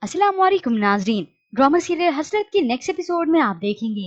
अस्सलाम वालेकुम नाजरीन। ड्रामा सीरियल हसरत के नेक्स्ट एपिसोड में आप देखेंगे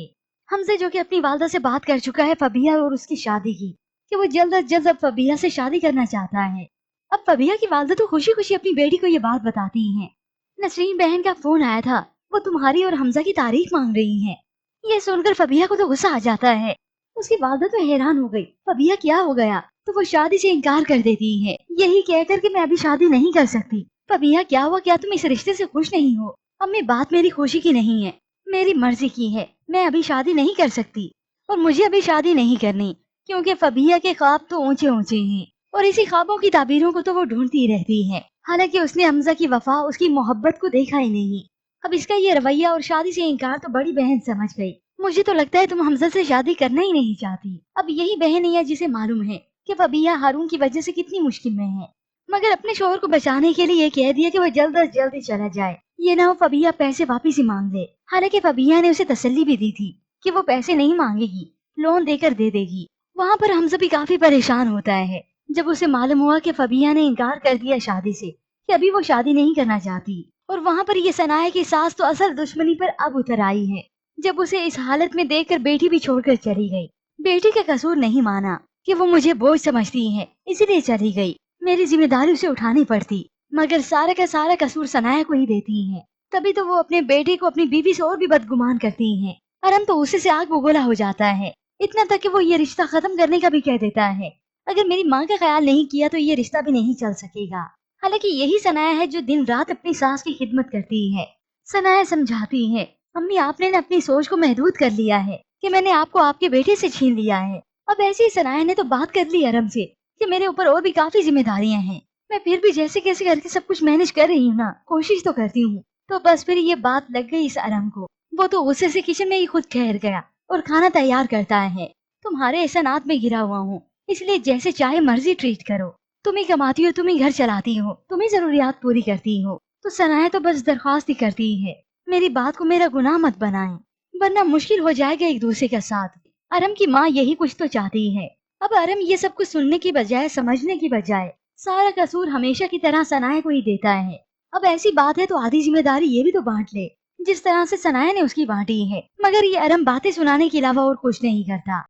हमजा जो कि अपनी वालदा से बात कर चुका है फबिया और उसकी शादी की, कि वो जल्द अज जल्द अब फबिया से शादी करना चाहता है। अब फबिया की वालदा तो खुशी खुशी अपनी बेटी को ये बात बताती हैं। नसरीन बहन का फोन आया था, वो तुम्हारी और हमजा की तारीफ मांग रही है। ये सुनकर फबिया को तो गुस्सा आ जाता है। उसकी वालदा तो हैरान हो गई, फबिया क्या हो गया? तो वो शादी से इनकार कर देती है, यही कहकर कि मैं अभी शादी नहीं कर सकती। फबिया क्या हुआ, क्या तुम इस रिश्ते से खुश नहीं हो? अम्मी बात मेरी खुशी की नहीं है, मेरी मर्जी की है। मैं अभी शादी नहीं कर सकती और मुझे अभी शादी नहीं करनी, क्योंकि फबिया के ख्वाब तो ऊंचे ऊंचे हैं और इसी ख्वाबों की ताबीरों को तो वो ढूंढती रहती है। हालांकि उसने हमजा की वफा, उसकी मोहब्बत को देखा ही नहीं। अब इसका ये रवैया और शादी से इनकार तो बड़ी बहन समझ गई। मुझे तो लगता है तुम हमजा से शादी करना ही नहीं चाहती। अब यही बहन है जिसे मालूम है कि फबिया हारून की वजह से कितनी मुश्किल में है, मगर अपने शोहर को बचाने के लिए ये कह दिया कि वो जल्द अज जल्द ही चला जाए, ये ना हो फबिया पैसे वापिस ही मांग ले। हालांकि फबिया ने उसे तसल्ली भी दी थी कि वो पैसे नहीं मांगेगी, लोन देकर दे देगी। वहाँ पर हमजा भी काफी परेशान होता है जब उसे मालूम हुआ कि फबिया ने इनकार कर दिया शादी से, कि अभी वो शादी नहीं करना चाहती। और वहाँ पर ये सनाया की सास तो असल दुश्मनी पर अब उतर आई है, जब उसे इस हालत में देखकर बेटी भी छोड़कर चली गई। बेटी का कसूर नहीं माना कि वो मुझे बोझ समझती है इसीलिए चली गई, मेरी जिम्मेदारी उसे उठानी पड़ती, मगर सारा का सारा कसूर सनाया को ही देती हैं। तभी तो वो अपने बेटे को अपनी बीवी से और भी बदगुमान करती हैं। अरम तो उसी से आग बबूला हो जाता है, इतना तक कि वो ये रिश्ता खत्म करने का भी कह देता है। अगर मेरी माँ का ख्याल नहीं किया तो ये रिश्ता भी नहीं चल सकेगा। हालांकि यही सनाया है जो दिन रात अपनी सास की खिदमत करती है। सनाया समझाती है, अम्मी आपने न अपनी सोच को महदूद कर लिया है कि मैंने आपको आपके बेटे से छीन लिया है। अब ऐसे ही सनाया ने तो बात कर ली अरम से कि मेरे ऊपर और भी काफी जिम्मेदारियां हैं, मैं फिर भी जैसे कैसे करके सब कुछ मैनेज कर रही हूँ ना, कोशिश तो करती हूँ। तो बस फिर ये बात लग गई इस अरम को। वो तो गुस्से से किचन में ही खुद ठहर गया और खाना तैयार करता है। तुम्हारे एहसानात में गिरा हुआ हूँ, इसलिए जैसे चाहे मर्जी ट्रीट करो। तुम ही कमाती हो, तुम ही घर चलाती हो, तुम ही जरूरियात पूरी करती हो, तो सनाया तो बस दरख्वास्त ही करती है, मेरी बात को मेरा गुनाह मत बनाएं, वरना मुश्किल हो जाएगा एक दूसरे का साथ। अरम की माँ यही कुछ तो चाहती है। अब अरम ये सब कुछ सुनने की बजाय, समझने की बजाय सारा कसूर हमेशा की तरह सनाया को ही देता है। अब ऐसी बात है तो आधी जिम्मेदारी ये भी तो बांट ले, जिस तरह से सनाया ने उसकी बांटी है। मगर ये अरम बातें सुनाने के अलावा और कुछ नहीं करता।